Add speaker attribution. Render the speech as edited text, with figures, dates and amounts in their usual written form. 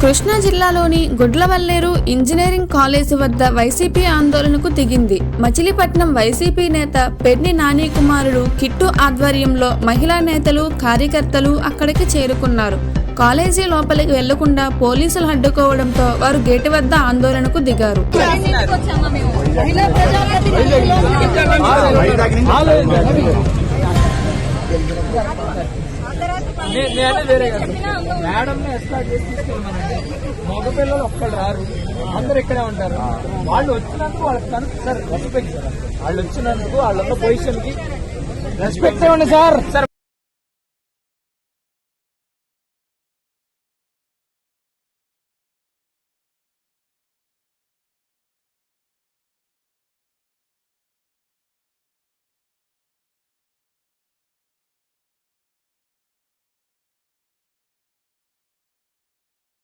Speaker 1: కృష్ణా జిల్లాలోని Gudlavalleru engineering college వద్ద YCP ఆందోళనకు దిగింది. మచిలీపట్నం వైసీపీ నేత పెర్ని నాని కుమారుడు కిట్టు ఆధ్వర్యంలో మహిళా నేతలు, కార్యకర్తలు అక్కడికి చేరుకున్నారు. కాలేజీ లోపలికి వెళ్లకుండా పోలీసులు అడ్డుకోవడంతో వారు గేటు వద్ద ఆందోళనకు దిగారు.
Speaker 2: మగ పిల్లలు ఒక్కళ్ళు రారు, అందరు ఇక్కడే ఉంటారు. వాళ్ళు వచ్చినందుకు వాళ్ళకి సార్ రెస్పెక్ట్, వాళ్ళు వచ్చినందుకు వాళ్ళ పొజిషన్ కి రెస్పెక్ట్ ఇవ్వండి సార్.